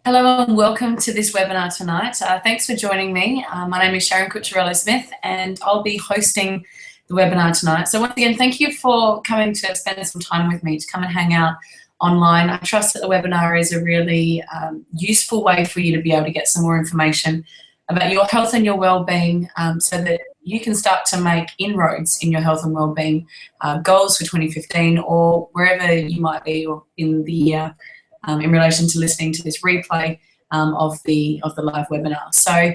Hello and welcome to this webinar tonight. Thanks for joining me. My name is Sharon Cucciarello-Smith and I'll be hosting the webinar tonight. So once again, thank you for coming to spend some time with me, to come and hang out online. I trust that the webinar is a really useful way for you to be able to get some more information about your health and your well-being, so that you can start to make inroads in your health and well-being goals for 2015 or wherever you might be, or in the in relation to listening to this replay of the live webinar. So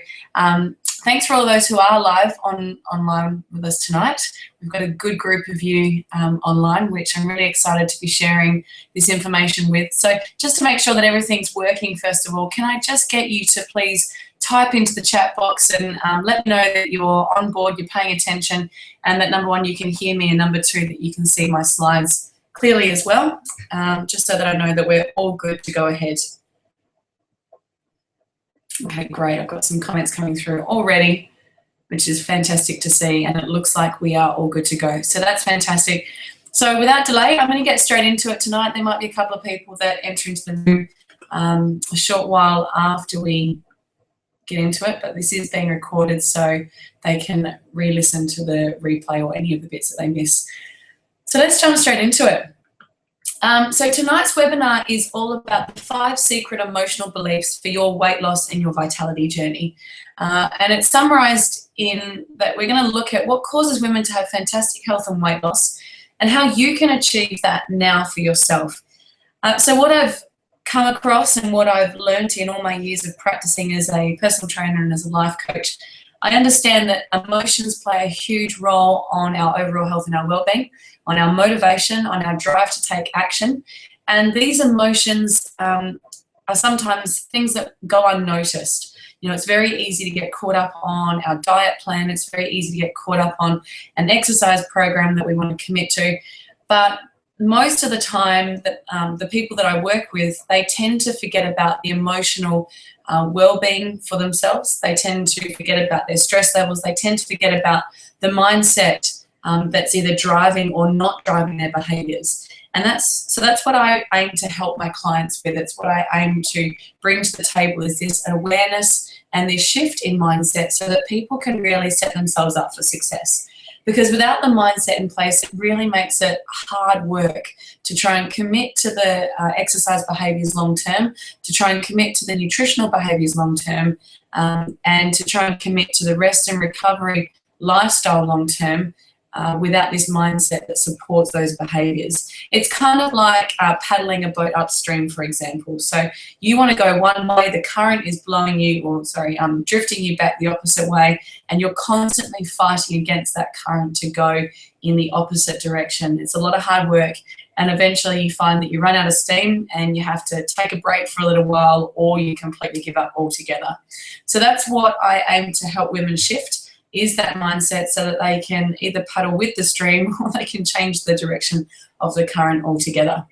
thanks for all those who are live online with us tonight. We've got a good group of you online, which I'm really excited to be sharing this information with. So just to make sure that everything's working, first of all, can I just get you to please type into the chat box and let me know that you're on board, you're paying attention, and that number one, you can hear me, and number two, that you can see my slides clearly as well, just so that I know that we're all good to go ahead. Okay, great. I've got some comments coming through already, which is fantastic to see, and it looks like we are all good to go. So that's fantastic. So without delay, I'm going to get straight into it tonight. There might be a couple of people that enter into the room a short while after we get into it, but this is being recorded so they can re-listen to the replay or any of the bits that they miss. So let's jump straight into it. So tonight's webinar is all about the 5 secret emotional beliefs for your weight loss and your vitality journey. And it's summarized in that we're going to look at what causes women to have fantastic health and weight loss and how you can achieve that now for yourself. So what I've come across and what I've learned in all my years of practicing as a personal trainer and as a life coach, I understand that emotions play a huge role on our overall health and our well-being, on our motivation, on our drive to take action. And these emotions are sometimes things that go unnoticed. You know, it's very easy to get caught up on our diet plan. It's very easy to get caught up on an exercise program that we want to commit to. But most of the time, that the people that I work with, they tend to forget about the emotional well-being for themselves. They tend to forget about their stress levels. They tend to forget about the mindset that's either driving or not driving their behaviours. And that's what I aim to help my clients with. It's what I aim to bring to the table, is this awareness and this shift in mindset so that people can really set themselves up for success. Because without the mindset in place, it really makes it hard work to try and commit to the exercise behaviours long term, to try and commit to the nutritional behaviours long term, and to try and commit to the rest and recovery lifestyle long term, without this mindset that supports those behaviours. It's kind of like paddling a boat upstream, for example. So you want to go one way, the current is blowing you, or drifting you back the opposite way, and you're constantly fighting against that current to go in the opposite direction. It's a lot of hard work, and eventually you find that you run out of steam and you have to take a break for a little while, or you completely give up altogether. So that's what I aim to help women shift, is that mindset, so that they can either paddle with the stream or they can change the direction of the current altogether.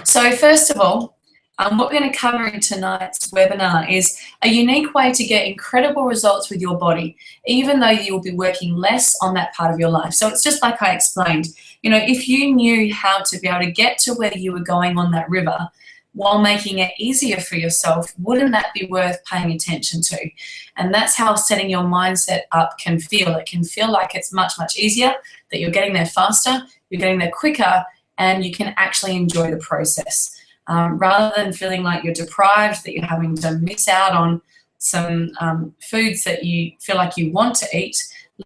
So first of all, what we're going to cover in tonight's webinar is a unique way to get incredible results with your body, even though you will be working less on that part of your life. So it's just like I explained, you know, if you knew how to be able to get to where you were going on that river while making it easier for yourself, wouldn't that be worth paying attention to? And that's how setting your mindset up can feel. It can feel like it's much, much easier, that you're getting there faster, you're getting there quicker, and you can actually enjoy the process. Rather than feeling like you're deprived, that you're having to miss out on some foods that you feel like you want to eat,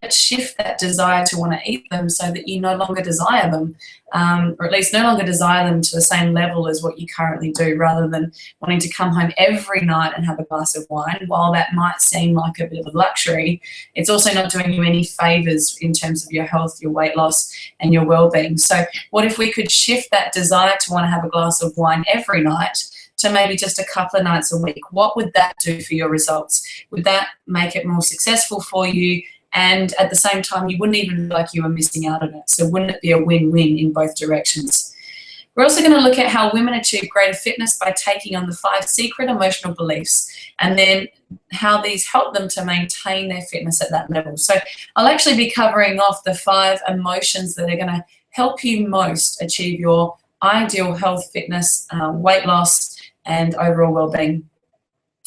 let's shift that desire to want to eat them so that you no longer desire them, or at least no longer desire them to the same level as what you currently do, rather than wanting to come home every night and have a glass of wine. While that might seem like a bit of a luxury, it's also not doing you any favours in terms of your health, your weight loss and your well-being. So what if we could shift that desire to want to have a glass of wine every night to maybe just a couple of nights a week? What would that do for your results? Would that make it more successful for you? And at the same time, you wouldn't even feel like you were missing out on it. So wouldn't it be a win-win in both directions? We're also going to look at how women achieve greater fitness by taking on the 5 secret emotional beliefs, and then how these help them to maintain their fitness at that level. So I'll actually be covering off the 5 emotions that are going to help you most achieve your ideal health, fitness, weight loss, and overall well-being.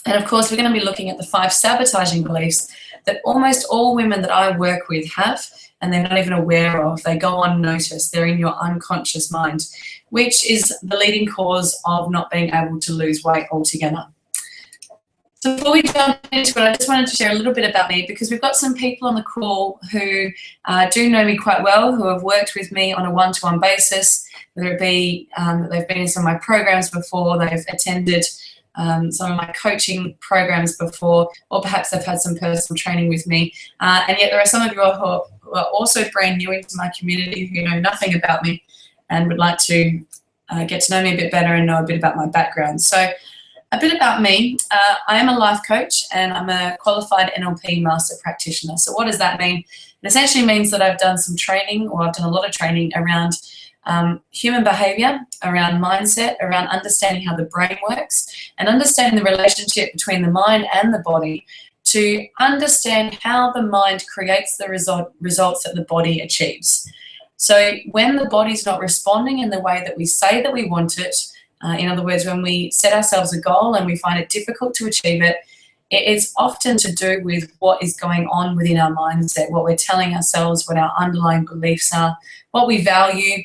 And of course, we're going to be looking at the 5 sabotaging beliefs that almost all women that I work with have, and they're not even aware of. They go unnoticed. They're in your unconscious mind, which is the leading cause of not being able to lose weight altogether. So before we jump into it, I just wanted to share a little bit about me, because we've got some people on the call who do know me quite well, who have worked with me on a one-to-one basis, whether it be that they've been in some of my programs before, they've attended some of my coaching programs before, or perhaps they've had some personal training with me. And yet there are some of you who are also brand new into my community, who know nothing about me and would like to get to know me a bit better and know a bit about my background. So a bit about me. I am a life coach and I'm a qualified NLP master practitioner. So what does that mean? It essentially means that I've done some training, or I've done a lot of training around human behavior, around mindset, around understanding how the brain works, and understanding the relationship between the mind and the body, to understand how the mind creates the results that the body achieves. So when the body's not responding in the way that we say that we want it, in other words, when we set ourselves a goal and we find it difficult to achieve it, it is often to do with what is going on within our mindset, what we're telling ourselves, what our underlying beliefs are, what we value,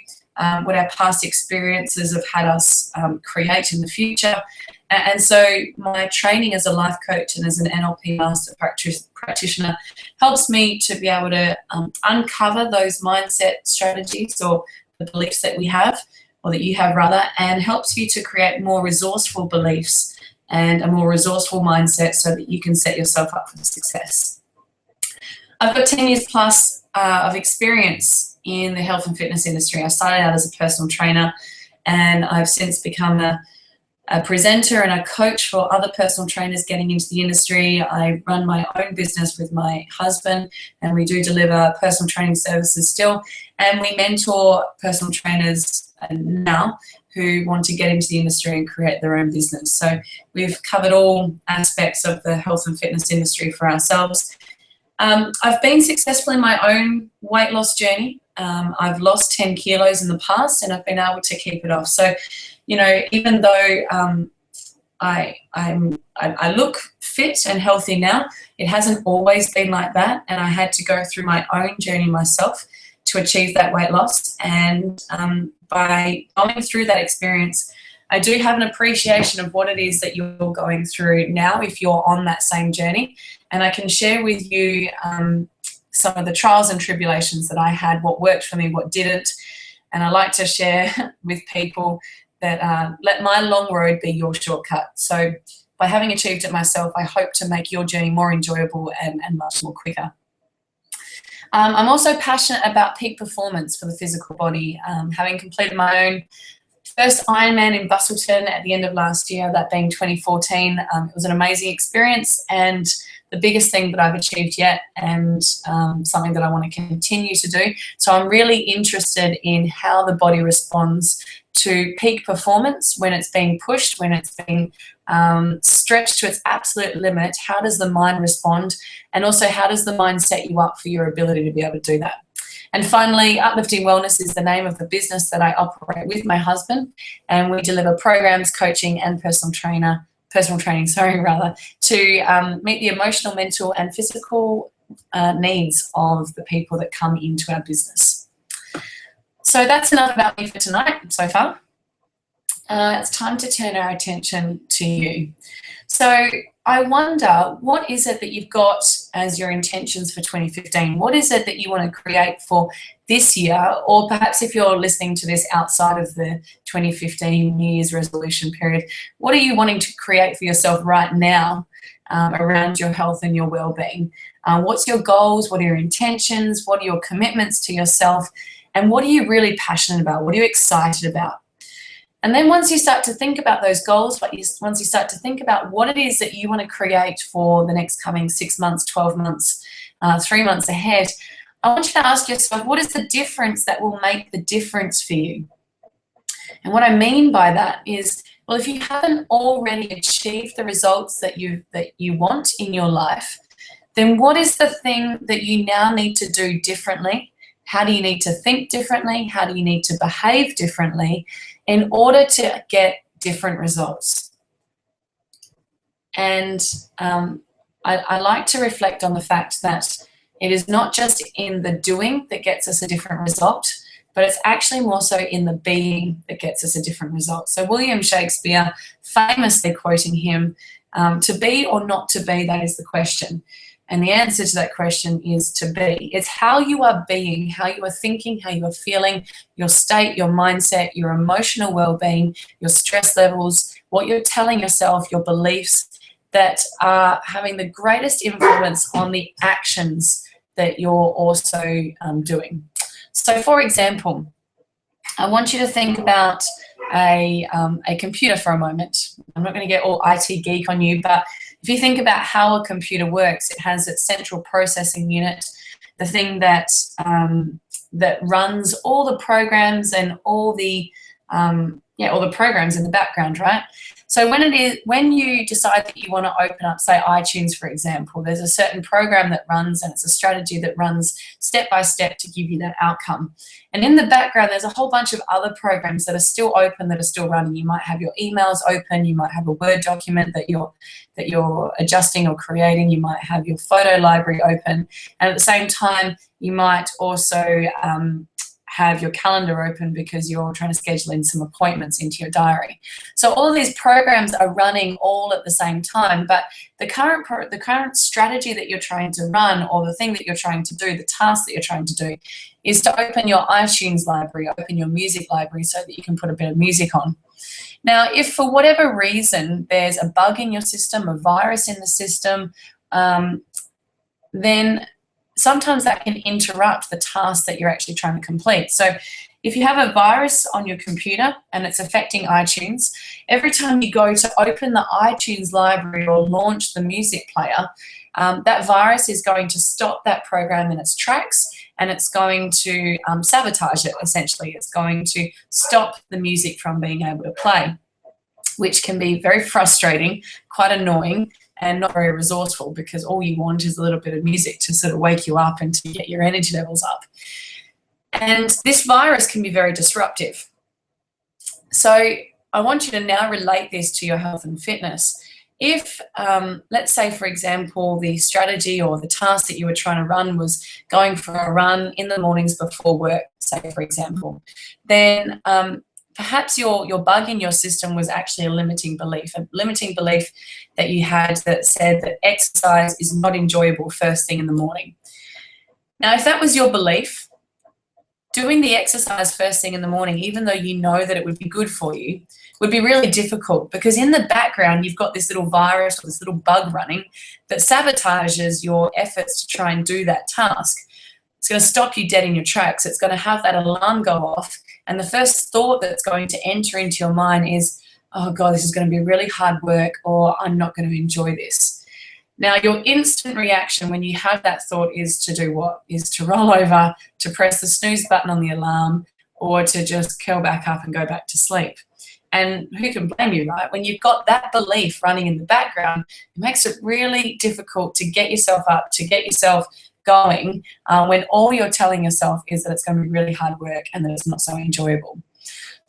what our past experiences have had us create in the future. And so my training as a life coach and as an NLP master practitioner helps me to be able to uncover those mindset strategies, or the beliefs that we have, or that you have rather, and helps you to create more resourceful beliefs and a more resourceful mindset so that you can set yourself up for success. I've got 10 years plus of experience in the health and fitness industry. I started out as a personal trainer, and I've since become a presenter and a coach for other personal trainers getting into the industry. I run my own business with my husband, and we do deliver personal training services still, and we mentor personal trainers now who want to get into the industry and create their own business. So we've covered all aspects of the health and fitness industry for ourselves. I've been successful in my own weight loss journey. I've lost 10 kilos in the past, and I've been able to keep it off. So, you know, even though I look fit and healthy now, it hasn't always been like that, and I had to go through my own journey myself to achieve that weight loss. And by going through that experience, I do have an appreciation of what it is that you're going through now if you're on that same journey. And I can share with you some of the trials and tribulations that I had, what worked for me, what didn't. And I like to share with people that let my long road be your shortcut. So by having achieved it myself, I hope to make your journey more enjoyable and much more quicker. I'm also passionate about peak performance for the physical body. Having completed my own first Ironman in Busselton at the end of last year, that being 2014, it was an amazing experience and the biggest thing that I've achieved yet, and something that I want to continue to do. So I'm really interested in how the body responds to peak performance when it's being pushed, when it's being stretched to its absolute limit. How does the mind respond? And also, how does the mind set you up for your ability to be able to do that? And finally, Uplifting Wellness is the name of the business that I operate with my husband, and we deliver programs, coaching, and personal training, to meet the emotional, mental, and physical needs of the people that come into our business. So that's enough about me for tonight so far. It's time to turn our attention to you. So I wonder, what is it that you've got as your intentions for 2015? What is it that you want to create for this year? Or perhaps if you're listening to this outside of the 2015 New Year's resolution period, what are you wanting to create for yourself right now around your health and your well-being? What's your goals? What are your intentions? What are your commitments to yourself? And what are you really passionate about? What are you excited about? And then once you start to think about those goals, once you start to think about what it is that you want to create for the next coming 6 months, 12 months, 3 months ahead, I want you to ask yourself, what is the difference that will make the difference for you? And what I mean by that is, well, if you haven't already achieved the results that you want in your life, then what is the thing that you now need to do differently? How do you need to think differently? How do you need to behave differently in order to get different results? And I like to reflect on the fact that it is not just in the doing that gets us a different result, but it's actually more so in the being that gets us a different result. So William Shakespeare, famously quoting him, to be or not to be, that is the question. And the answer to that question is to be. It's how you are being, how you are thinking, how you are feeling, your state, your mindset, your emotional well-being, your stress levels, what you're telling yourself, your beliefs, that are having the greatest influence on the actions that you're also doing. So, for example, I want you to think about a computer for a moment. I'm not going to get all IT geek on you, but if you think about how a computer works, it has its central processing unit, the thing that that runs all the programs and all the programs in the background, right? So when you decide that you want to open up, say, iTunes, for example, there's a certain program that runs, and it's a strategy that runs step by step to give you that outcome. And in the background, there's a whole bunch of other programs that are still open, that are still running. You might have your emails open, you might have a Word document that you're adjusting or creating, you might have your photo library open, and at the same time, you might also have your calendar open because you're trying to schedule in some appointments into your diary. So all of these programs are running all at the same time, but the current strategy that you're trying to run, or the thing that you're trying to do, the task that you're trying to do, is to open your iTunes library, open your music library so that you can put a bit of music on. Now, if for whatever reason there's a bug in your system, a virus in the system, then sometimes that can interrupt the task that you're actually trying to complete. So if you have a virus on your computer and it's affecting iTunes, every time you go to open the iTunes library or launch the music player, that virus is going to stop that program in its tracks, and it's going to sabotage it, essentially. It's going to stop the music from being able to play, which can be very frustrating, quite annoying, and not very resourceful, because all you want is a little bit of music to sort of wake you up and to get your energy levels up. And this virus can be very disruptive. So I want you to now relate this to your health and fitness. If, let's say, for example, the strategy or the task that you were trying to run was going for a run in the mornings before work, say, for example, then perhaps your bug in your system was actually a limiting belief that you had that said that exercise is not enjoyable first thing in the morning. Now, if that was your belief, doing the exercise first thing in the morning, even though you know that it would be good for you, would be really difficult, because in the background you've got this little virus or this little bug running that sabotages your efforts to try and do that task. It's going to stop you dead in your tracks. It's going to have that alarm go off, and the first thought that's going to enter into your mind is, oh God, this is going to be really hard work, or I'm not going to enjoy this. Now, your instant reaction when you have that thought is to do what? Is to roll over, to press the snooze button on the alarm, or to just curl back up and go back to sleep. And who can blame you, right? When you've got that belief running in the background, it makes it really difficult to get yourself up, to get yourself going, when all you're telling yourself is that it's going to be really hard work and that it's not so enjoyable.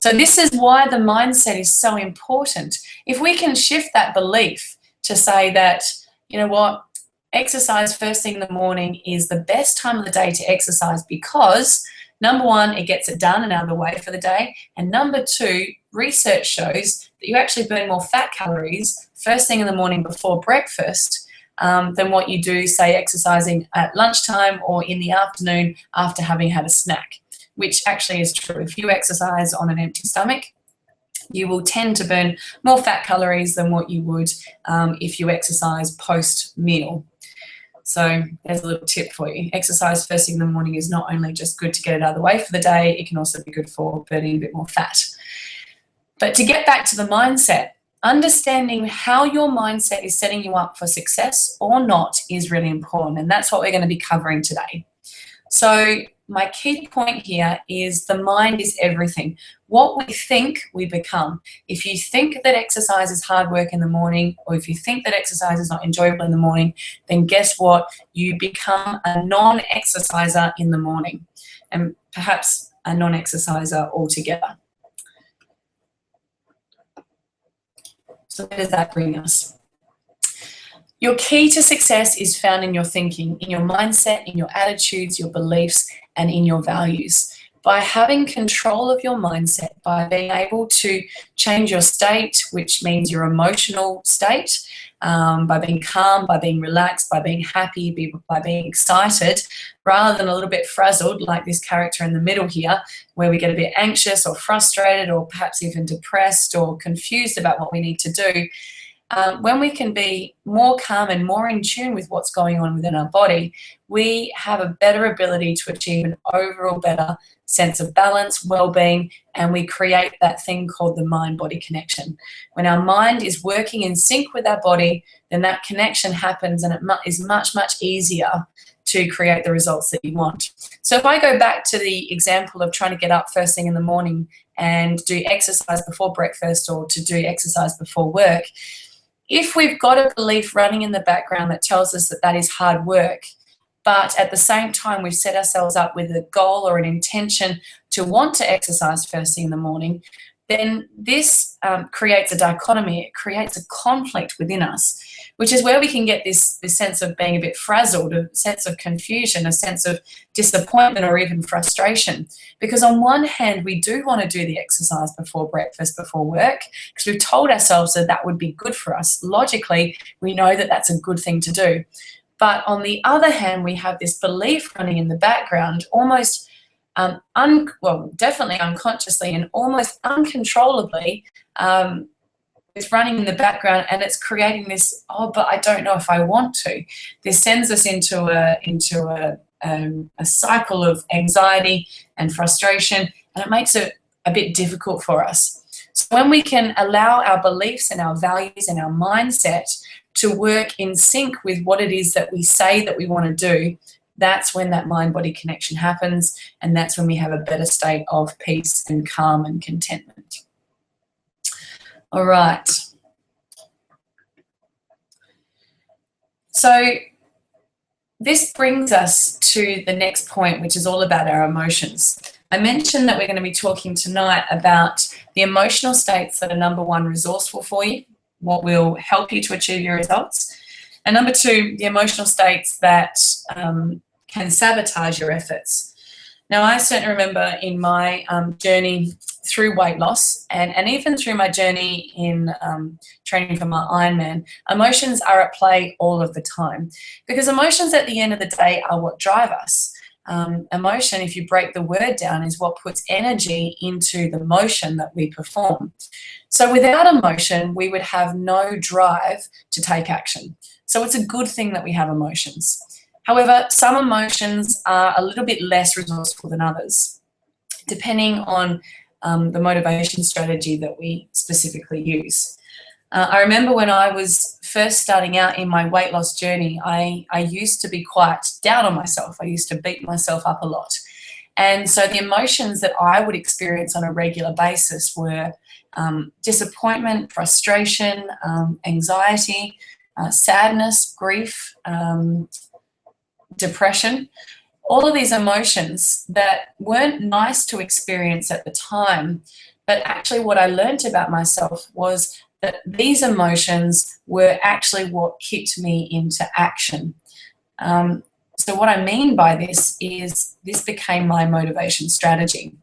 So this is why the mindset is so important. If we can shift that belief to say that, you know what, exercise first thing in the morning is the best time of the day to exercise, because number one, it gets it done and out of the way for the day, and number two, research shows that you actually burn more fat calories first thing in the morning before breakfast than what you do, say, exercising at lunchtime or in the afternoon after having had a snack, which actually is true. If you exercise on an empty stomach, you will tend to burn more fat calories than what you would if you exercise post-meal. So there's a little tip for you. Exercise first thing in the morning is not only just good to get it out of the way for the day, it can also be good for burning a bit more fat. But to get back to the mindset, understanding how your mindset is setting you up for success or not is really important, and that's what we're going to be covering today. So my key point here is the mind is everything. What we think, we become. If you think that exercise is hard work in the morning, or if you think that exercise is not enjoyable in the morning, then guess what? You become a non-exerciser in the morning, and perhaps a non-exerciser altogether. So where does that bring us? Your key to success is found in your thinking, in your mindset, in your attitudes, your beliefs, and in your values. By having control of your mindset, by being able to change your state, which means your emotional state, by being calm, by being relaxed, by being happy, by being excited, rather than a little bit frazzled like this character in the middle here, where we get a bit anxious or frustrated or perhaps even depressed or confused about what we need to do. When we can be more calm and more in tune with what's going on within our body, we have a better ability to achieve an overall better sense of balance, well-being, and we create that thing called the mind-body connection. When our mind is working in sync with our body, then that connection happens, and it is much, much easier to create the results that you want. So if I go back to the example of trying to get up first thing in the morning and do exercise before breakfast or to do exercise before work, if we've got a belief running in the background that tells us that that is hard work, but at the same time we've set ourselves up with a goal or an intention to want to exercise first thing in the morning, then this creates a dichotomy. It creates a conflict within us, which is where we can get this sense of being a bit frazzled, a sense of confusion, a sense of disappointment or even frustration. Because on one hand, we do want to do the exercise before breakfast, before work, because we've told ourselves that that would be good for us. Logically, we know that that's a good thing to do. But on the other hand, we have this belief running in the background, almost definitely unconsciously and almost uncontrollably, it's running in the background, and it's creating this, but I don't know if I want to. This sends us into a cycle of anxiety and frustration, and it makes it a bit difficult for us. So when we can allow our beliefs and our values and our mindset to work in sync with what it is that we say that we want to do, that's when that mind-body connection happens, and that's when we have a better state of peace and calm and contentment. All right. So this brings us to the next point, which is all about our emotions. I mentioned that we're going to be talking tonight about the emotional states that are number one, resourceful for you, what will help you to achieve your results, and number two, the emotional states that can sabotage your efforts. Now, I certainly remember in my journey through weight loss and even through my journey in training for my Ironman, emotions are at play all of the time, because emotions at the end of the day are what drive us. Emotion, if you break the word down, is what puts energy into the motion that we perform. So without emotion, we would have no drive to take action. So it's a good thing that we have emotions. However, some emotions are a little bit less resourceful than others, depending on the motivation strategy that we specifically use. I remember when I was first starting out in my weight loss journey, I used to be quite down on myself. I used to beat myself up a lot. And so the emotions that I would experience on a regular basis were disappointment, frustration, anxiety, sadness, grief, depression, all of these emotions that weren't nice to experience at the time. But actually what I learned about myself was that these emotions were actually what kicked me into action. So what I mean by this is this became my motivation strategy.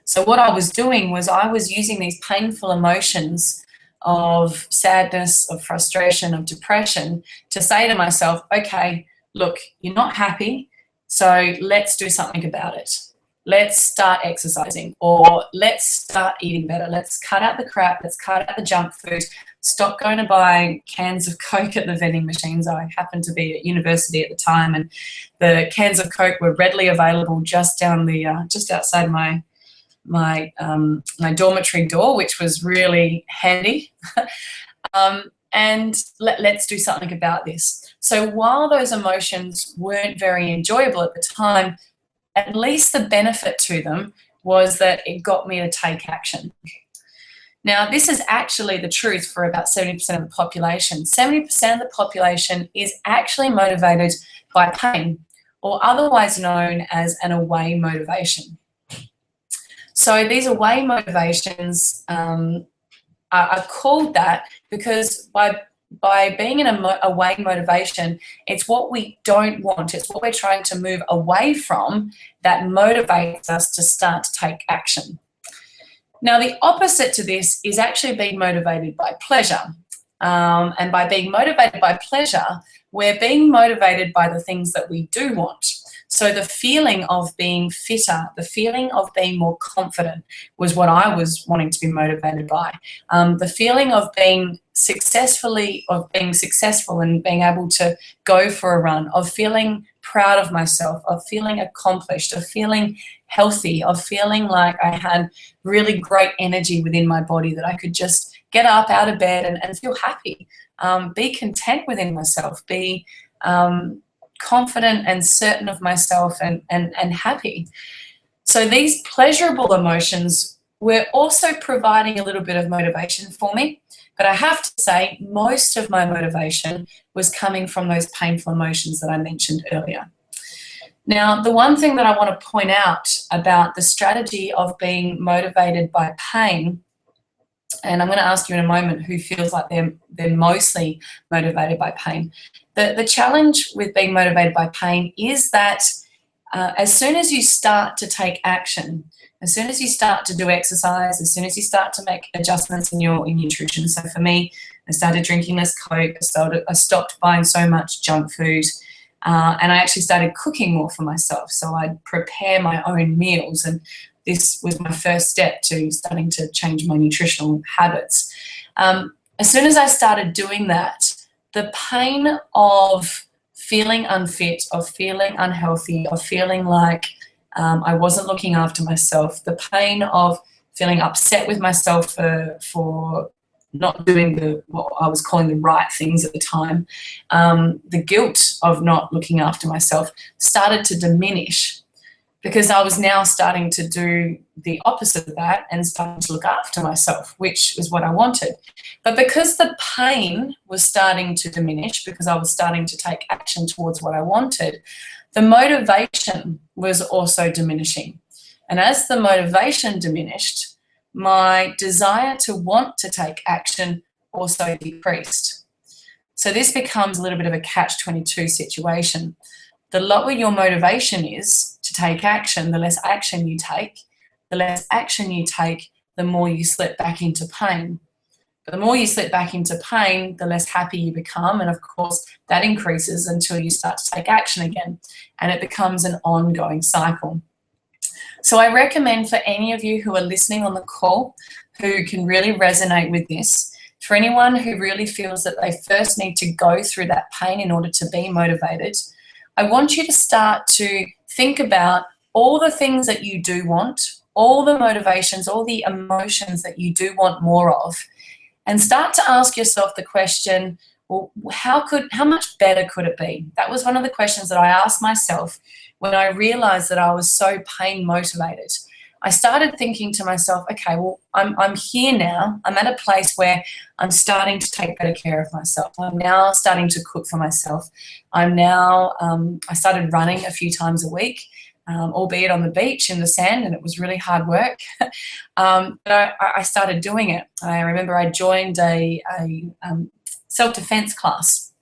So what I was doing was I was using these painful emotions of sadness, of frustration, of depression to say to myself, okay, look, you're not happy, so let's do something about it. Let's start exercising, or let's start eating better. Let's cut out the crap. Let's cut out the junk food. Stop going to buy cans of Coke at the vending machines. I happened to be at university at the time, and the cans of Coke were readily available just down the just outside my dormitory door, which was really handy. And let's do something about this. So while those emotions weren't very enjoyable at the time, at least the benefit to them was that it got me to take action. Now, this is actually the truth for about 70% of the population. 70% of the population is actually motivated by pain, or otherwise known as an away motivation. So these away motivations are called that because by by being in a weighing motivation, it's what we don't want. It's what we're trying to move away from that motivates us to start to take action. Now, the opposite to this is actually being motivated by pleasure. And by being motivated by pleasure, we're being motivated by the things that we do want. So the feeling of being fitter, the feeling of being more confident was what I was wanting to be motivated by. The feeling of being successful and being able to go for a run, of feeling proud of myself, of feeling accomplished, of feeling healthy, of feeling like I had really great energy within my body, that I could just get up out of bed and feel happy, be content within myself, be confident and certain of myself and happy. So these pleasurable emotions were also providing a little bit of motivation for me. But I have to say, most of my motivation was coming from those painful emotions that I mentioned earlier. Now, the one thing that I want to point out about the strategy of being motivated by pain, and I'm going to ask you in a moment who feels like they're mostly motivated by pain. The challenge with being motivated by pain is that as soon as you start to take action, as soon as you start to do exercise, as soon as you start to make adjustments in your nutrition. So for me, I started drinking less Coke, I stopped buying so much junk food, and I actually started cooking more for myself. So I'd prepare my own meals, and this was my first step to starting to change my nutritional habits. As soon as I started doing that, the pain of feeling unfit, of feeling unhealthy, of feeling like I wasn't looking after myself, the pain of feeling upset with myself for not doing what I was calling the right things at the time, the guilt of not looking after myself started to diminish, because I was now starting to do the opposite of that and starting to look after myself, which was what I wanted. But because the pain was starting to diminish, because I was starting to take action towards what I wanted, the motivation was also diminishing. And as the motivation diminished, my desire to want to take action also decreased. So this becomes a little bit of a catch-22 situation. The lower your motivation is to take action, the less action you take. The less action you take, the more you slip back into pain. But the more you slip back into pain, the less happy you become. And of course, that increases until you start to take action again. And it becomes an ongoing cycle. So I recommend for any of you who are listening on the call who can really resonate with this, for anyone who really feels that they first need to go through that pain in order to be motivated, I want you to start to think about all the things that you do want, all the motivations, all the emotions that you do want more of, and start to ask yourself the question, well, how much better could it be? That was one of the questions that I asked myself when I realized that I was so pain motivated. I started thinking to myself, okay, well, I'm here now. I'm at a place where I'm starting to take better care of myself. I'm now starting to cook for myself. I'm now, I started running a few times a week, albeit on the beach in the sand, and it was really hard work. But I started doing it. I remember I joined a self-defense class,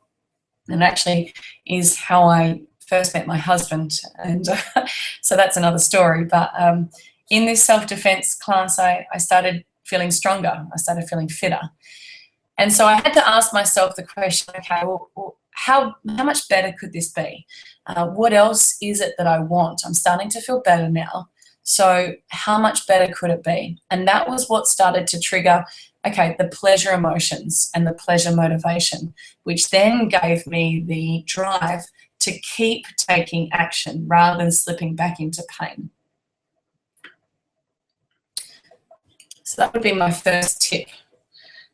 and actually is how I first met my husband, and so that's another story. But in this self-defense class, I started feeling stronger. I started feeling fitter. And so I had to ask myself the question, okay, well how much better could this be? What else is it that I want? I'm starting to feel better now. So how much better could it be? And that was what started to trigger, okay, the pleasure emotions and the pleasure motivation, which then gave me the drive to keep taking action rather than slipping back into pain. So that would be my first tip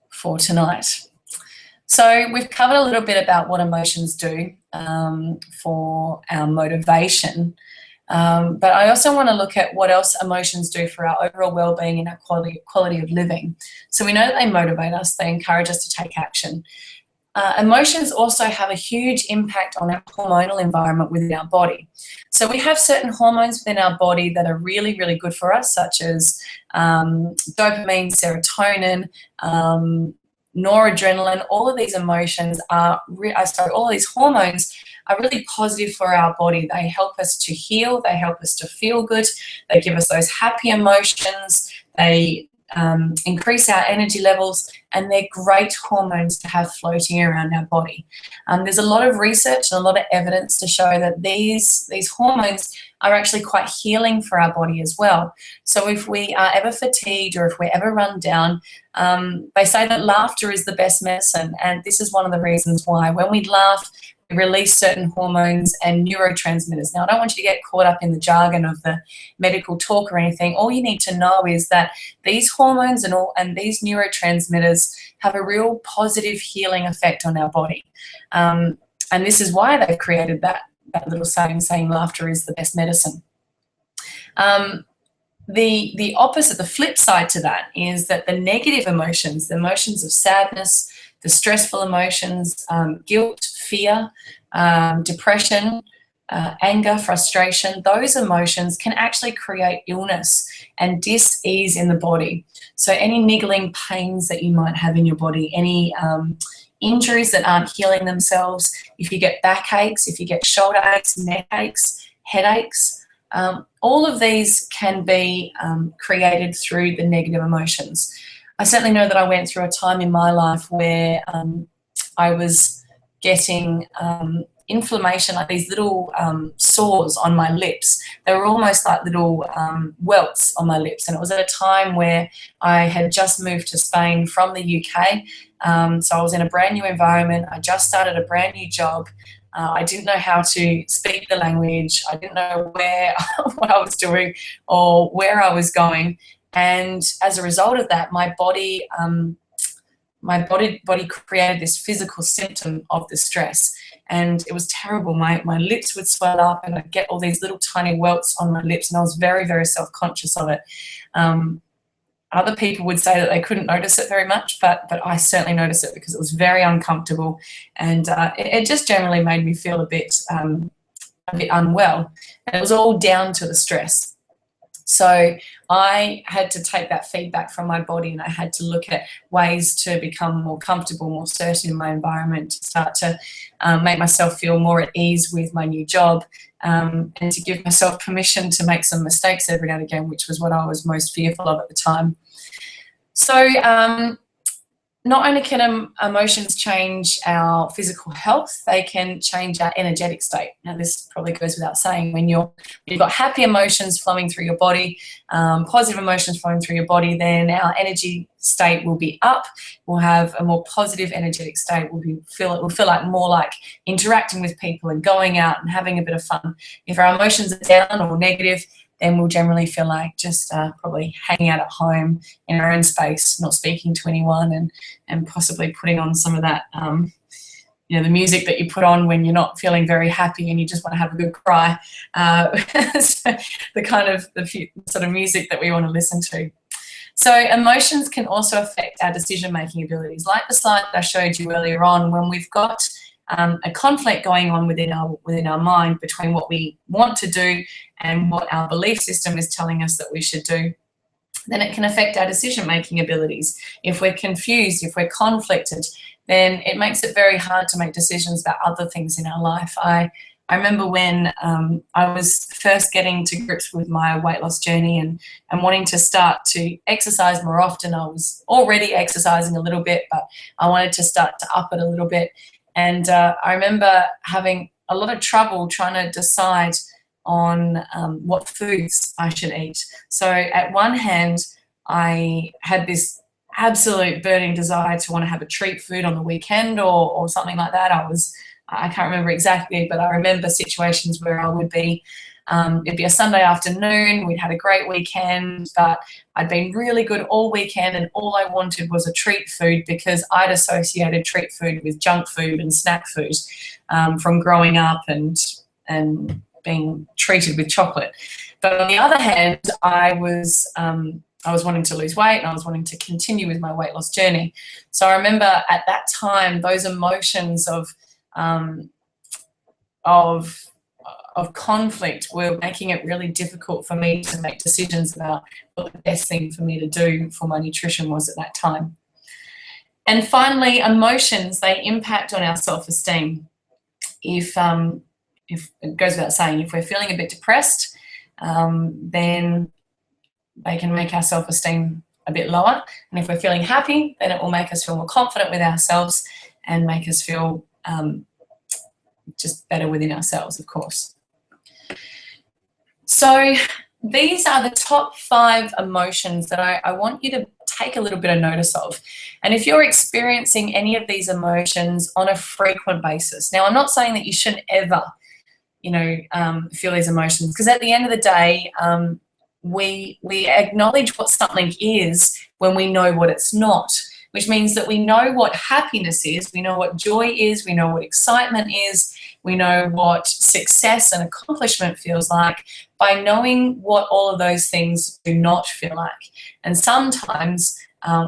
for tonight. So we've covered a little bit about what emotions do for our motivation, but I also want to look at what else emotions do for our overall well-being and our quality of living. So we know that they motivate us, they encourage us to take action. Emotions also have a huge impact on our hormonal environment within our body. So we have certain hormones within our body that are really, really good for us, such as dopamine, serotonin, noradrenaline, all of these emotions are, all of these hormones are really positive for our body. They help us to heal, they help us to feel good, they give us those happy emotions, they increase our energy levels, and they're great hormones to have floating around our body. There's a lot of research and a lot of evidence to show that these hormones are actually quite healing for our body as well. So if we are ever fatigued or if we're ever run down, they say that laughter is the best medicine, and this is one of the reasons why when we laugh, release certain hormones and neurotransmitters. Now, I don't want you to get caught up in the jargon of the medical talk or anything. All you need to know is that these hormones and these neurotransmitters have a real positive healing effect on our body. And this is why they've created that little saying laughter is the best medicine. The opposite, the flip side to that, is that the negative emotions, the emotions of sadness, the stressful emotions, guilt, fear, depression, anger, frustration, those emotions can actually create illness and dis-ease in the body. So any niggling pains that you might have in your body, any injuries that aren't healing themselves, if you get backaches, if you get shoulder aches, neck aches, headaches, all of these can be created through the negative emotions. I certainly know that I went through a time in my life where I was getting inflammation, like these little sores on my lips. They were almost like little welts on my lips. And it was at a time where I had just moved to Spain from the UK. So I was in a brand new environment. I just started a brand new job. I didn't know how to speak the language. I didn't know what I was doing or where I was going. And as a result of that, my body created this physical symptom of the stress, and it was terrible. My lips would swell up, and I'd get all these little tiny welts on my lips, and I was very, very self-conscious of it. Other people would say that they couldn't notice it very much, but I certainly noticed it because it was very uncomfortable, and it just generally made me feel a bit unwell, and it was all down to the stress. So I had to take that feedback from my body, and I had to look at ways to become more comfortable, more certain in my environment, to start to make myself feel more at ease with my new job, and to give myself permission to make some mistakes every now and again, which was what I was most fearful of at the time. So not only can emotions change our physical health, they can change our energetic state. Now, this probably goes without saying. When you've got happy emotions flowing through your body, positive emotions flowing through your body, then our energy state will be up. We'll have a more positive energetic state. We'll feel like more like interacting with people and going out and having a bit of fun. If our emotions are down or negative, then we'll generally feel like just probably hanging out at home in our own space, not speaking to anyone, and possibly putting on some of that, the music that you put on when you're not feeling very happy and you just want to have a good cry. The sort of music that we want to listen to. So emotions can also affect our decision-making abilities. Like the slide that I showed you earlier on, when we've got a conflict going on within our mind between what we want to do and what our belief system is telling us that we should do, then it can affect our decision-making abilities. If we're confused, if we're conflicted, then it makes it very hard to make decisions about other things in our life. I remember when I was first getting to grips with my weight loss journey and wanting to start to exercise more often. I was already exercising a little bit, but I wanted to start to up it a little bit. And I remember having a lot of trouble trying to decide on what foods I should eat. So at one hand, I had this absolute burning desire to want to have a treat food on the weekend or something like that. I can't remember exactly, but I remember situations where I would be, it'd be a Sunday afternoon, we'd had a great weekend, but I'd been really good all weekend and all I wanted was a treat food because I'd associated treat food with junk food and snack food from growing up and being treated with chocolate. But on the other hand, I was wanting to lose weight and I was wanting to continue with my weight loss journey. So I remember at that time, those emotions of conflict were making it really difficult for me to make decisions about what the best thing for me to do for my nutrition was at that time. And finally, emotions, they impact on our self-esteem. If it goes without saying, if we're feeling a bit depressed, then they can make our self-esteem a bit lower. And if we're feeling happy, then it will make us feel more confident with ourselves and make us feel just better within ourselves, of course. So these are the top 5 emotions that I want you to take a little bit of notice of. And if you're experiencing any of these emotions on a frequent basis, now I'm not saying that you shouldn't ever, feel these emotions, because at the end of the day, we acknowledge what something is when we know what it's not, which means that we know what happiness is, we know what joy is, we know what excitement is, we know what success and accomplishment feels like by knowing what all of those things do not feel like. And sometimes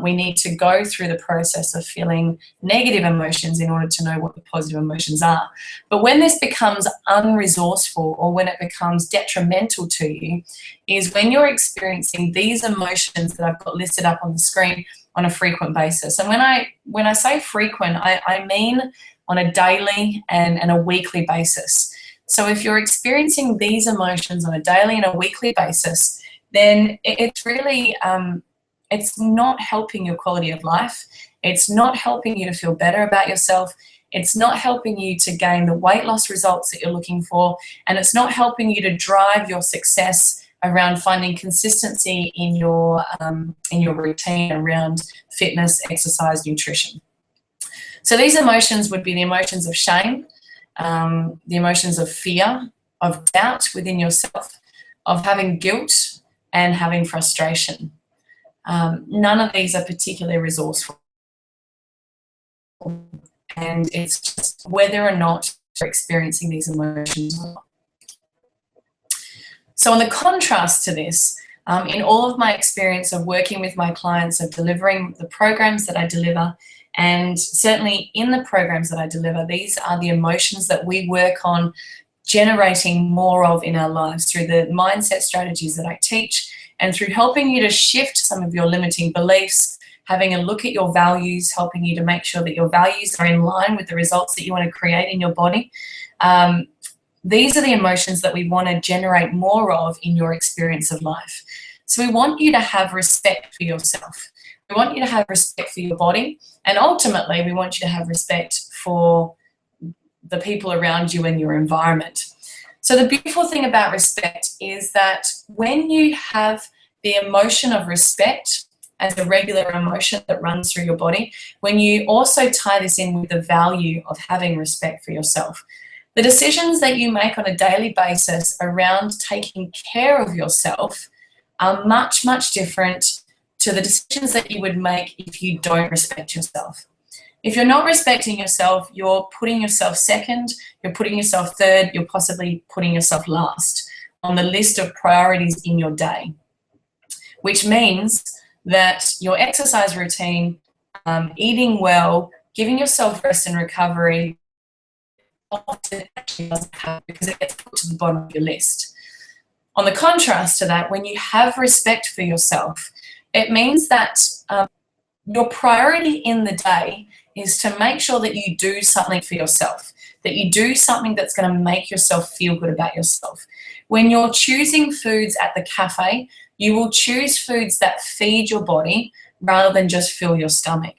we need to go through the process of feeling negative emotions in order to know what the positive emotions are. But when this becomes unresourceful, or when it becomes detrimental to you, is when you're experiencing these emotions that I've got listed up on the screen on a frequent basis. And when I say frequent, I mean on a daily and a weekly basis. So if you're experiencing these emotions on a daily and a weekly basis, then it's really, it's not helping your quality of life. It's not helping you to feel better about yourself. It's not helping you to gain the weight loss results that you're looking for. And it's not helping you to drive your success around finding consistency in your routine around fitness, exercise, nutrition. So these emotions would be the emotions of shame, the emotions of fear, of doubt within yourself, of having guilt, and having frustration. None of these are particularly resourceful. And it's just whether or not you're experiencing these emotions or not. So on the contrast to this, in all of my experience of working with my clients, of delivering the programs that I deliver, and certainly in the programs that I deliver, these are the emotions that we work on generating more of in our lives through the mindset strategies that I teach, and through helping you to shift some of your limiting beliefs, having a look at your values, helping you to make sure that your values are in line with the results that you want to create in your body. These are the emotions that we want to generate more of in your experience of life. So we want you to have respect for yourself. We want you to have respect for your body, and ultimately we want you to have respect for the people around you and your environment. So the beautiful thing about respect is that when you have the emotion of respect as a regular emotion that runs through your body, when you also tie this in with the value of having respect for yourself, the decisions that you make on a daily basis around taking care of yourself are much, much different to the decisions that you would make if you don't respect yourself. If you're not respecting yourself, you're putting yourself second, you're putting yourself third, you're possibly putting yourself last on the list of priorities in your day, which means that your exercise routine, eating well, giving yourself rest and recovery, often actually doesn't happen because it gets put to the bottom of your list. On the contrast to that, when you have respect for yourself, it means that your priority in the day is to make sure that you do something for yourself, that you do something that's going to make yourself feel good about yourself. When you're choosing foods at the cafe, you will choose foods that feed your body rather than just fill your stomach.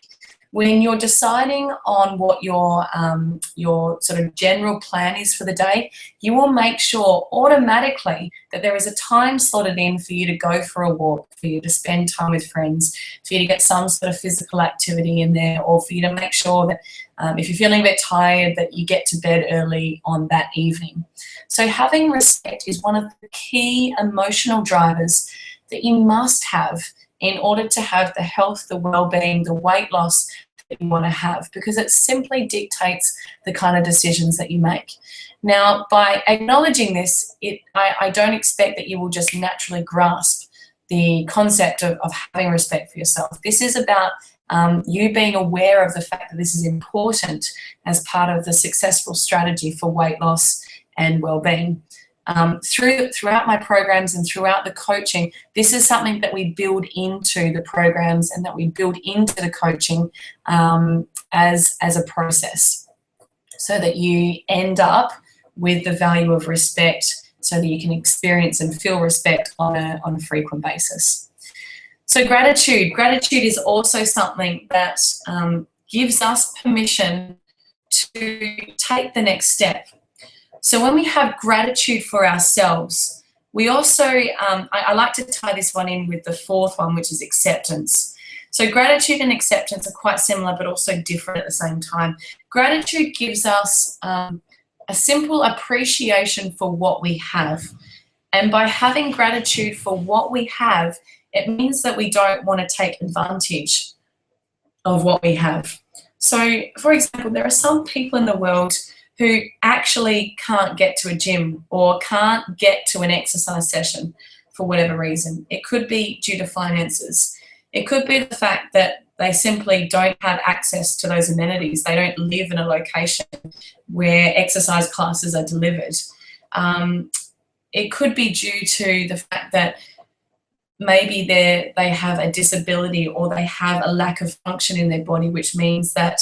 When you're deciding on what your sort of general plan is for the day, you will make sure automatically that there is a time slotted in for you to go for a walk, for you to spend time with friends, for you to get some sort of physical activity in there, or for you to make sure that if you're feeling a bit tired, that you get to bed early on that evening. So having respect is one of the key emotional drivers that you must have in order to have the health, the well-being, the weight loss that you want to have, because it simply dictates the kind of decisions that you make. Now, by acknowledging this, I don't expect that you will just naturally grasp the concept of having respect for yourself. This is about you being aware of the fact that this is important as part of the successful strategy for weight loss and well-being. throughout my programs and throughout the coaching, this is something that we build into the programs and that we build into the coaching as a process, so that you end up with the value of respect, so that you can experience and feel respect on a frequent basis. So gratitude is also something that gives us permission to take the next step. So when we have gratitude for ourselves, we also, I like to tie this one in with the fourth one, which is acceptance. So gratitude and acceptance are quite similar, but also different at the same time. Gratitude gives us a simple appreciation for what we have. And by having gratitude for what we have, it means that we don't want to take advantage of what we have. So, for example, there are some people in the world who actually can't get to a gym or can't get to an exercise session for whatever reason. It could be due to finances. It could be the fact that they simply don't have access to those amenities. They don't live in a location where exercise classes are delivered. It could be due to the fact that maybe they have a disability or they have a lack of function in their body, which means that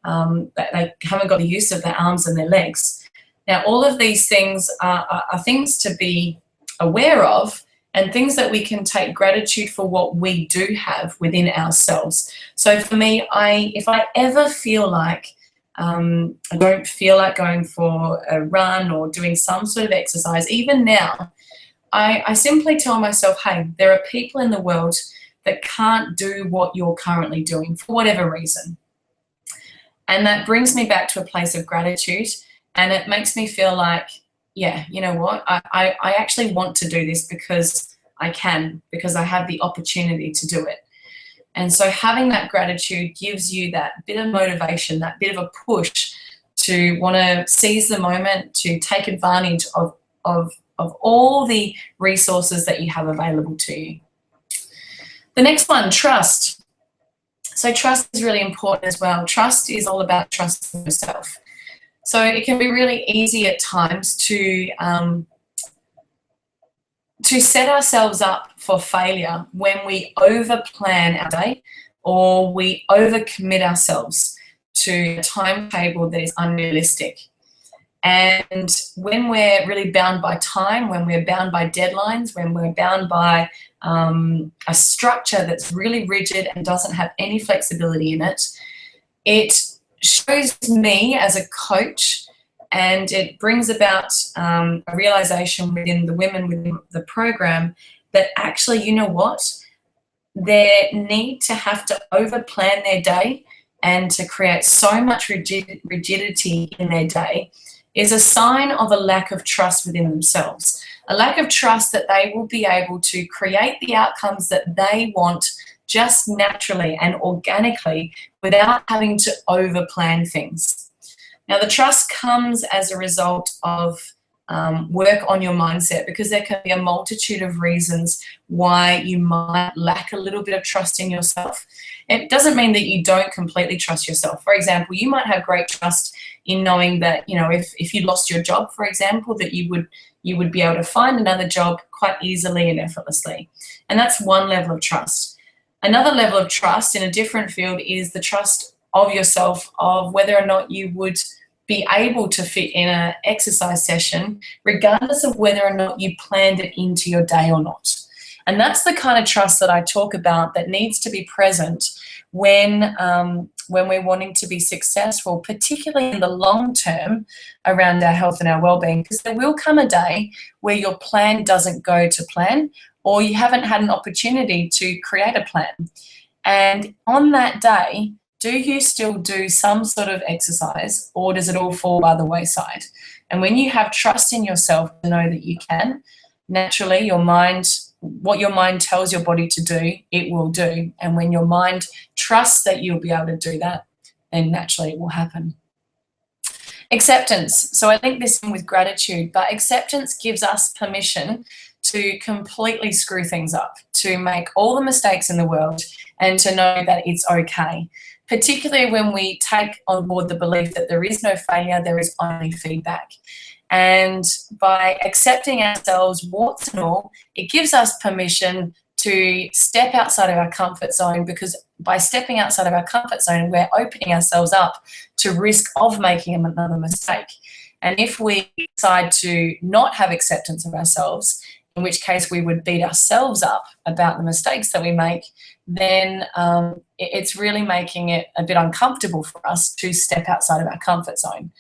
they haven't got the use of their arms and their legs. Now, all of these things are things to be aware of, and things that we can take gratitude for what we do have within ourselves. So for me, if I ever feel like I don't feel like going for a run or doing some sort of exercise, even now, I simply tell myself, hey, there are people in the world that can't do what you're currently doing for whatever reason. And that brings me back to a place of gratitude, and it makes me feel like, yeah, you know what, I actually want to do this because I can, because I have the opportunity to do it. And so having that gratitude gives you that bit of motivation, that bit of a push to want to seize the moment, to take advantage of all the resources that you have available to you. The next one, trust. So trust is really important as well. Trust is all about trusting yourself. So it can be really easy at times to set ourselves up for failure when we overplan our day or we overcommit ourselves to a timetable that is unrealistic. And when we're really bound by time, when we're bound by deadlines, when we're bound by a structure that's really rigid and doesn't have any flexibility in it, it shows me as a coach, and it brings about a realization within the women within the program that actually, you know what, their need to have to overplan their day and to create so much rigidity in their day is a sign of a lack of trust within themselves, a lack of trust that they will be able to create the outcomes that they want just naturally and organically without having to overplan things. Now, the trust comes as a result of work on your mindset, because there can be a multitude of reasons why you might lack a little bit of trust in yourself. It doesn't mean that you don't completely trust yourself. For example, you might have great trust in knowing that, you know, if you lost your job, for example, that you would be able to find another job quite easily and effortlessly. And that's one level of trust. Another level of trust in a different field is the trust of yourself, of whether or not you would be able to fit in an exercise session, regardless of whether or not you planned it into your day or not. And that's the kind of trust that I talk about that needs to be present when we're wanting to be successful, particularly in the long term around our health and our well-being, because there will come a day where your plan doesn't go to plan, or you haven't had an opportunity to create a plan. And on that day, do you still do some sort of exercise, or does it all fall by the wayside? And when you have trust in yourself to know that you can, naturally what your mind tells your body to do, it will do. And when your mind trusts that you'll be able to do that, then naturally it will happen. Acceptance. So I link this in with gratitude, but acceptance gives us permission to completely screw things up, to make all the mistakes in the world, and to know that it's okay. Particularly when we take on board the belief that there is no failure, there is only feedback. And by accepting ourselves, warts and all, it gives us permission to step outside of our comfort zone, because by stepping outside of our comfort zone, we're opening ourselves up to risk of making another mistake. And if we decide to not have acceptance of ourselves, in which case we would beat ourselves up about the mistakes that we make, then it's really making it a bit uncomfortable for us to step outside of our comfort zone.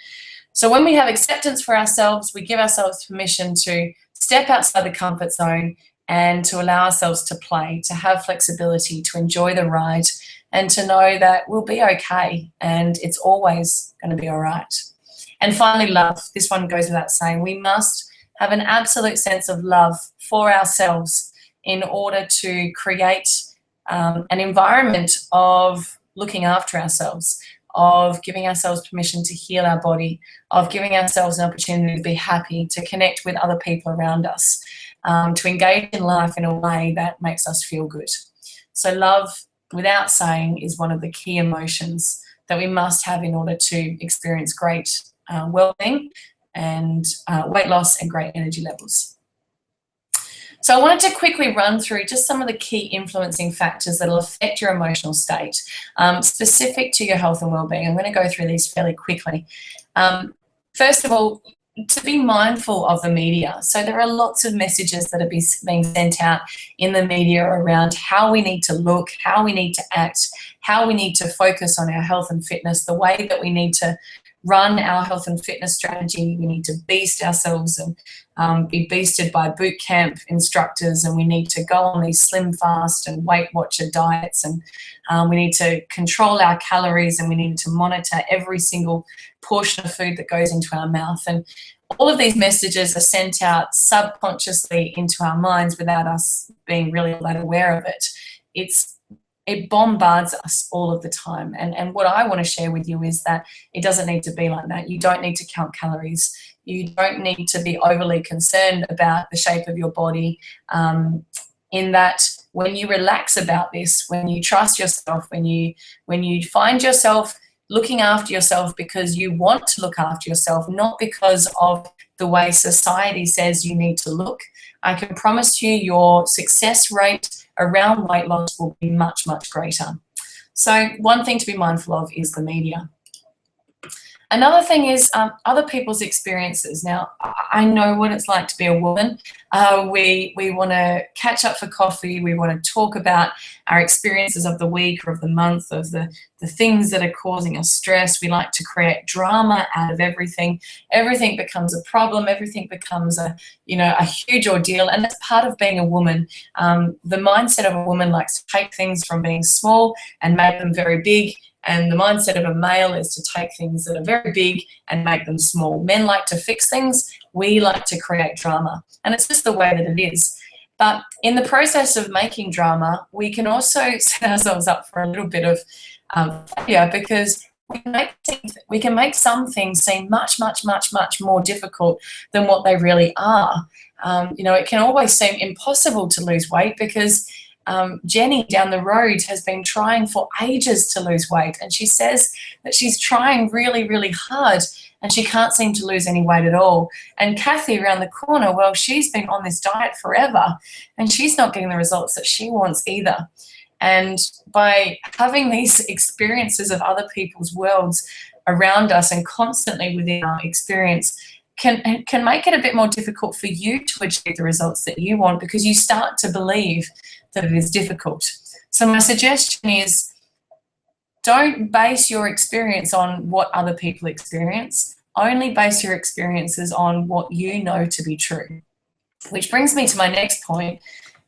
So when we have acceptance for ourselves, we give ourselves permission to step outside the comfort zone and to allow ourselves to play, to have flexibility, to enjoy the ride, and to know that we'll be okay and it's always going to be all right. And finally, love. This one goes without saying. We must have an absolute sense of love for ourselves in order to create an environment of looking after ourselves, of giving ourselves permission to heal our body, of giving ourselves an opportunity to be happy, to connect with other people around us, to engage in life in a way that makes us feel good. So love, without saying, is one of the key emotions that we must have in order to experience great well-being and weight loss and great energy levels. So I wanted to quickly run through just some of the key influencing factors that will affect your emotional state, specific to your health and well-being. I'm going to go through these fairly quickly. First of all, to be mindful of the media. So there are lots of messages that are being sent out in the media around how we need to look, how we need to act, how we need to focus on our health and fitness, the way that we need to run our health and fitness strategy. We need to beast ourselves and be beasted by boot camp instructors, and we need to go on these slim fast and Weight Watcher diets, and we need to control our calories, and we need to monitor every single portion of food that goes into our mouth. And all of these messages are sent out subconsciously into our minds without us being really all that aware of it. It bombards us all of the time. And what I want to share with you is that it doesn't need to be like that. You don't need to count calories. You don't need to be overly concerned about the shape of your body, in that when you relax about this, when you trust yourself, when you find yourself looking after yourself because you want to look after yourself, not because of the way society says you need to look, I can promise you your success rate around weight loss will be much, much greater. So one thing to be mindful of is the media. Another thing is other people's experiences. Now, I know what it's like to be a woman. We want to catch up for coffee. We want to talk about our experiences of the week or of the month, of the things that are causing us stress. We like to create drama out of everything. Everything becomes a problem. Everything becomes a huge ordeal. And that's part of being a woman. The mindset of a woman likes to take things from being small and make them very big. And the mindset of a male is to take things that are very big and make them small. Men like to fix things. We like to create drama. And it's just the way that it is. But in the process of making drama, we can also set ourselves up for a little bit of failure, because we can make some things seem much, much, much, much more difficult than what they really are. It can always seem impossible to lose weight because Jenny down the road has been trying for ages to lose weight, and she says that she's trying really, really hard and she can't seem to lose any weight at all. And Kathy around the corner, well, she's been on this diet forever and she's not getting the results that she wants either. And by having these experiences of other people's worlds around us and constantly within our experience can make it a bit more difficult for you to achieve the results that you want, because you start to believe that it is difficult. So my suggestion is, don't base your experience on what other people experience. Only base your experiences on what you know to be true. Which brings me to my next point,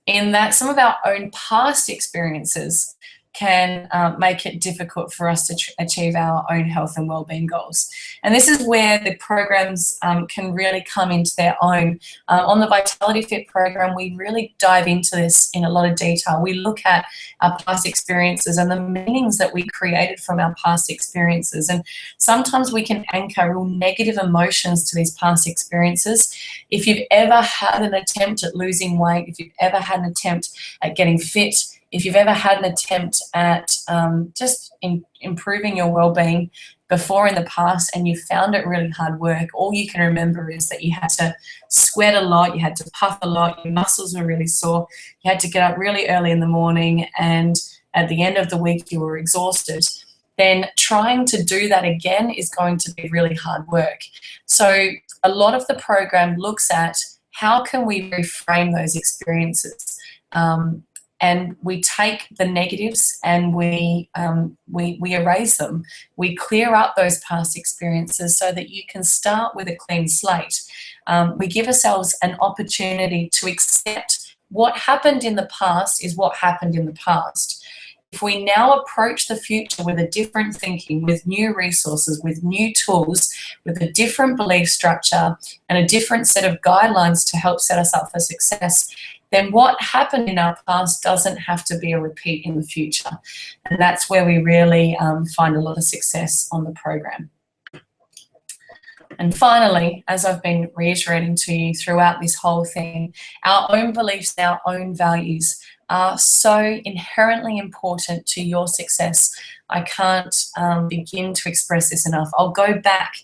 in that some of our own past experiences can make it difficult for us to achieve our own health and wellbeing goals. And this is where the programs can really come into their own. On the Vitality Fit program, we really dive into this in a lot of detail. We look at our past experiences and the meanings that we created from our past experiences. And sometimes we can anchor real negative emotions to these past experiences. If you've ever had an attempt at losing weight, if you've ever had an attempt at getting fit, if you've ever had an attempt at just improving your well-being before in the past and you found it really hard work, all you can remember is that you had to sweat a lot, you had to puff a lot, your muscles were really sore, you had to get up really early in the morning, and at the end of the week you were exhausted, then trying to do that again is going to be really hard work. So a lot of the program looks at how can we reframe those experiences. And we take the negatives and we erase them. We clear up those past experiences so that you can start with a clean slate. We give ourselves an opportunity to accept what happened in the past is what happened in the past. If we now approach the future with a different thinking, with new resources, with new tools, with a different belief structure and a different set of guidelines to help set us up for success, then what happened in our past doesn't have to be a repeat in the future. And that's where we really find a lot of success on the program. And finally, as I've been reiterating to you throughout this whole thing, our own beliefs, our own values are so inherently important to your success. I can't begin to express this enough. I'll go back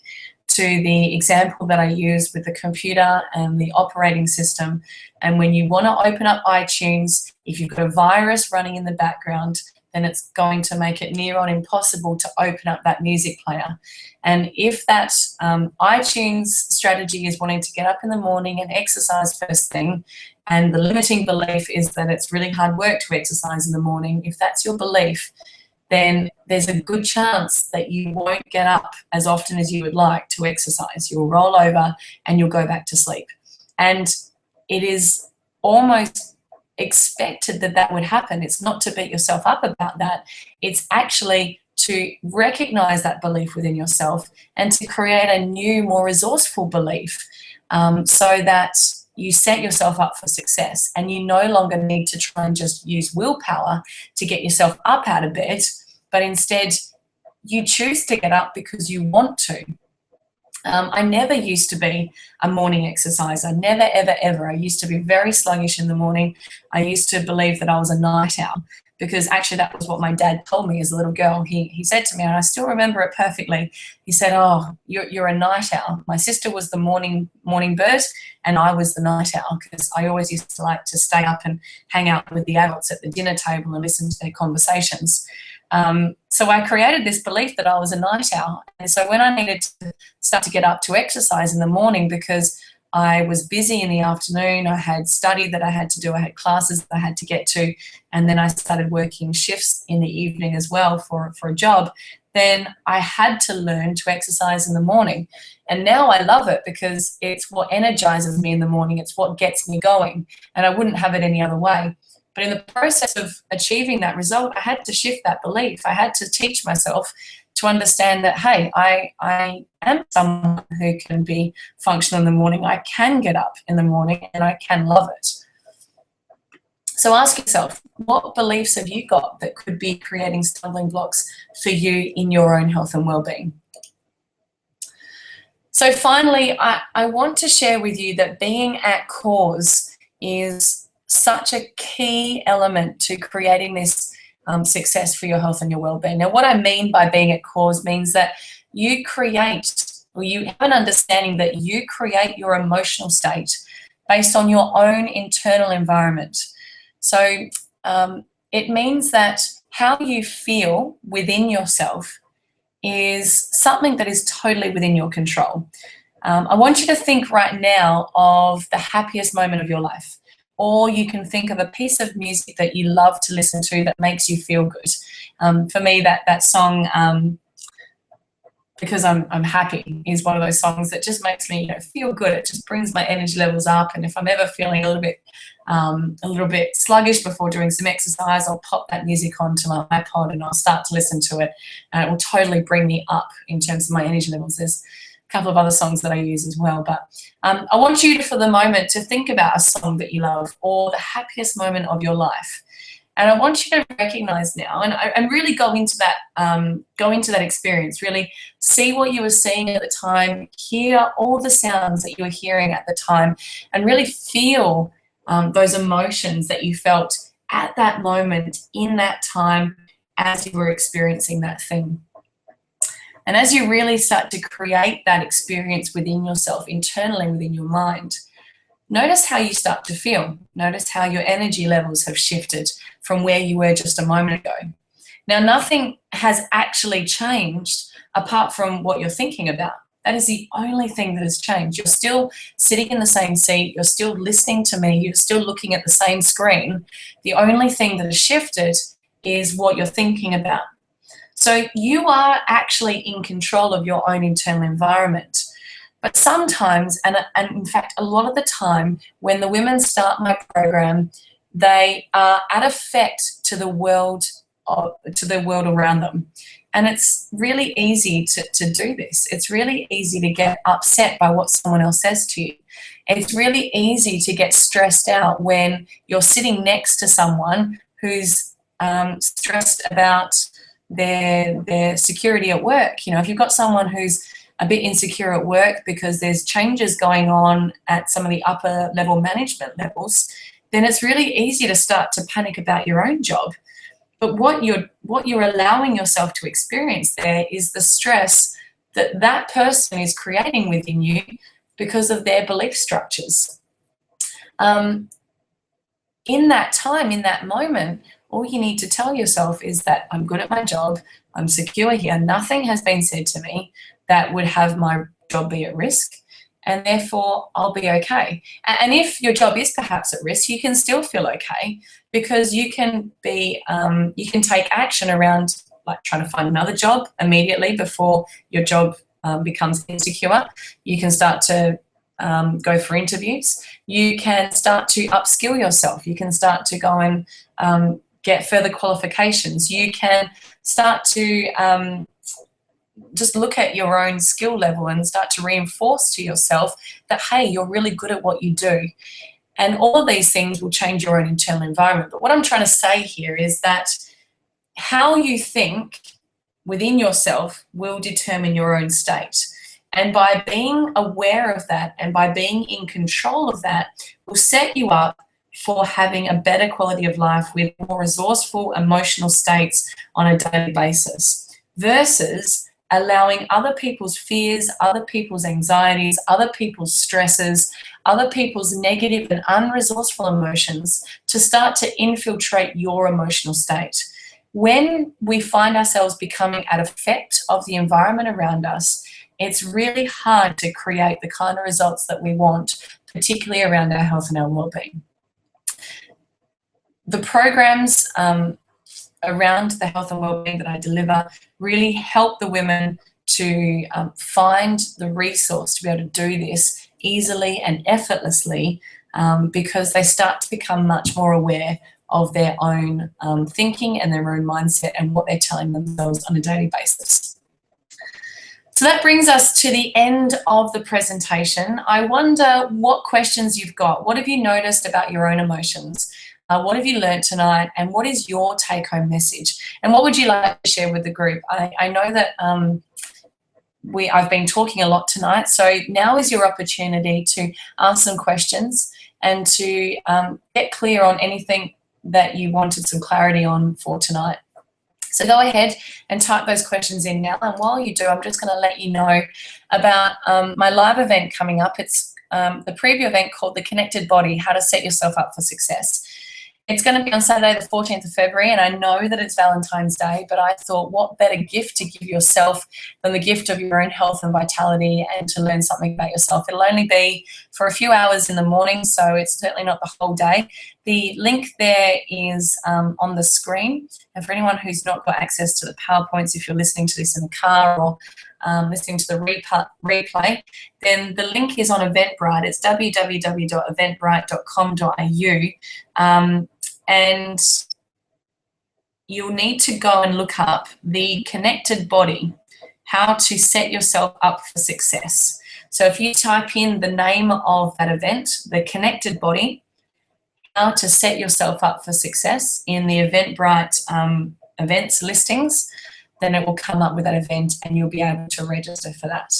to the example that I used with the computer and the operating system. And when you want to open up iTunes, if you've got a virus running in the background, then it's going to make it near on impossible to open up that music player. And if that iTunes strategy is wanting to get up in the morning and exercise first thing, and the limiting belief is that it's really hard work to exercise in the morning, if that's your belief, then there's a good chance that you won't get up as often as you would like to exercise. You'll roll over and you'll go back to sleep. And it is almost expected that that would happen. It's not to beat yourself up about that. It's actually to recognize that belief within yourself and to create a new, more resourceful belief so that you set yourself up for success and you no longer need to try and just use willpower to get yourself up out of bed, but instead you choose to get up because you want to. I never used to be a morning exerciser, never, ever, ever. I used to be very sluggish in the morning. I used to believe that I was a night owl because actually that was what my dad told me as a little girl. He said to me, and I still remember it perfectly, he said, "Oh, you're a night owl." My sister was the morning bird and I was the night owl because I always used to like to stay up and hang out with the adults at the dinner table and listen to their conversations. So I created this belief that I was a night owl. And so when I needed to start to get up to exercise in the morning because I was busy in the afternoon, I had study that I had to do, I had classes that I had to get to, and then I started working shifts in the evening as well for a job, then I had to learn to exercise in the morning. And now I love it because it's what energizes me in the morning. It's what gets me going. And I wouldn't have it any other way. But in the process of achieving that result, I had to shift that belief. I had to teach myself to understand that, hey, I am someone who can be functional in the morning. I can get up in the morning and I can love it. So ask yourself, what beliefs have you got that could be creating stumbling blocks for you in your own health and well-being? So finally, I want to share with you that being at cause is such a key element to creating this success for your health and your well-being. Now, what I mean by being at cause means that you create, or you have an understanding that you create your emotional state based on your own internal environment. So it means that how you feel within yourself is something that is totally within your control. I want you to think right now of the happiest moment of your life. Or you can think of a piece of music that you love to listen to that makes you feel good. For me, that song, Because I'm Happy, is one of those songs that just makes me feel good. It just brings my energy levels up. And if I'm ever feeling a little bit sluggish before doing some exercise, I'll pop that music onto my iPod and I'll start to listen to it. And it will totally bring me up in terms of my energy levels. There's a couple of other songs that I use as well. But I want you to, for the moment, to think about a song that you love or the happiest moment of your life. And I want you to recognize now and really go into that experience, really see what you were seeing at the time, hear all the sounds that you were hearing at the time, and really feel those emotions that you felt at that moment, in that time, as you were experiencing that thing. And as you really start to create that experience within yourself, internally within your mind, notice how you start to feel. Notice how your energy levels have shifted from where you were just a moment ago. Now, nothing has actually changed apart from what you're thinking about. That is the only thing that has changed. You're still sitting in the same seat. You're still listening to me. You're still looking at the same screen. The only thing that has shifted is what you're thinking about. So you are actually in control of your own internal environment. But sometimes, and in fact, a lot of the time, when the women start my program, they are at effect to the world around them. And it's really easy to do this. It's really easy to get upset by what someone else says to you. It's really easy to get stressed out when you're sitting next to someone who's stressed about their security at work. You know, if you've got someone who's a bit insecure at work because there's changes going on at some of the upper level management levels, then it's really easy to start to panic about your own job. But what you're allowing yourself to experience there is the stress that that person is creating within you because of their belief structures. In that time, in that moment, all you need to tell yourself is that I'm good at my job, I'm secure here, nothing has been said to me that would have my job be at risk, and therefore I'll be okay. And if your job is perhaps at risk, you can still feel okay, because you can take action around, like, trying to find another job immediately before your job becomes insecure. You can start to go for interviews. You can start to upskill yourself. You can start to go and get further qualifications. You can start to just look at your own skill level and start to reinforce to yourself that, hey, you're really good at what you do. And all of these things will change your own internal environment. But what I'm trying to say here is that how you think within yourself will determine your own state. And by being aware of that and by being in control of that will set you up for having a better quality of life with more resourceful emotional states on a daily basis, versus allowing other people's fears, other people's anxieties, other people's stresses, other people's negative and unresourceful emotions to start to infiltrate your emotional state. When we find ourselves becoming at effect of the environment around us, it's really hard to create the kind of results that we want, particularly around our health and our well-being. The programs around the health and wellbeing that I deliver really help the women to find the resource to be able to do this easily and effortlessly, because they start to become much more aware of their own thinking and their own mindset and what they're telling themselves on a daily basis. So that brings us to the end of the presentation. I wonder what questions you've got. What have you noticed about your own emotions? What have you learned tonight, and what is your take-home message? And what would you like to share with the group? I know that I've been talking a lot tonight, so now is your opportunity to ask some questions and to get clear on anything that you wanted some clarity on for tonight. So go ahead and type those questions in now, and while you do, I'm just going to let you know about my live event coming up. It's the preview event called The Connected Body, How to Set Yourself Up for Success. It's going to be on Saturday the 14th of February, and I know that it's Valentine's Day, but I thought what better gift to give yourself than the gift of your own health and vitality and to learn something about yourself. It'll only be for a few hours in the morning, so it's certainly not the whole day. The link there is on the screen, and for anyone who's not got access to the PowerPoints, if you're listening to this in the car or listening to the replay, then the link is on Eventbrite. It's www.eventbrite.com.au. And you'll need to go and look up The Connected Body, How to Set Yourself Up for Success. So if you type in the name of that event, The Connected Body, How to Set Yourself Up for Success, in the Eventbrite events listings, then it will come up with that event and you'll be able to register for that.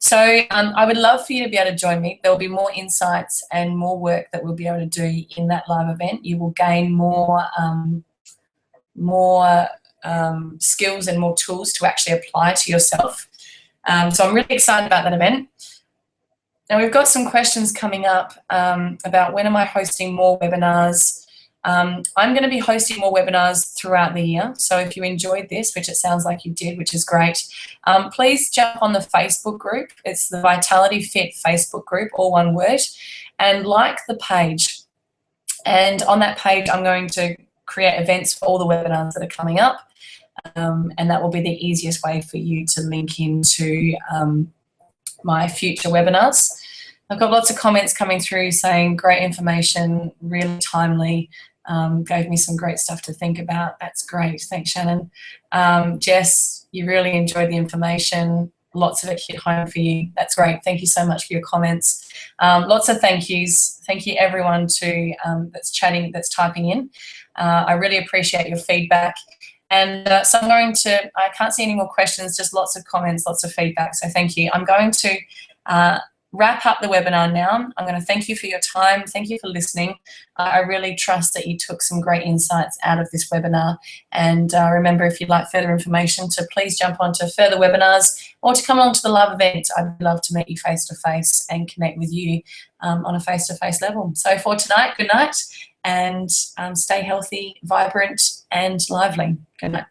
So I would love for you to be able to join me. There will be more insights and more work that we'll be able to do in that live event. You will gain more skills and more tools to actually apply to yourself. So I'm really excited about that event. Now we've got some questions coming up about when am I hosting more webinars. I'm going to be hosting more webinars throughout the year. So if you enjoyed this, which it sounds like you did, which is great, please jump on the Facebook group. It's the Vitality Fit Facebook group, all one word, and like the page. And on that page, I'm going to create events for all the webinars that are coming up. And that will be the easiest way for you to link into my future webinars. I've got lots of comments coming through saying great information, really timely, gave me some great stuff to think about. That's great. Thanks, Shannon. Jess, you really enjoyed the information. Lots of it hit home for you. That's great. Thank you so much for your comments. Lots of thank yous. Thank you everyone that's chatting, that's typing in. I really appreciate your feedback. And so I'm going to, I can't see any more questions, just lots of comments, lots of feedback. So thank you. I'm going to wrap up the webinar now. I'm going to thank you for your time. Thank you for listening. I really trust that you took some great insights out of this webinar. And remember, if you'd like further information, to please jump onto further webinars or to come along to the live event. I'd love to meet you face-to-face and connect with you on a face-to-face level. So for tonight, good night, and stay healthy, vibrant, and lively. Good night.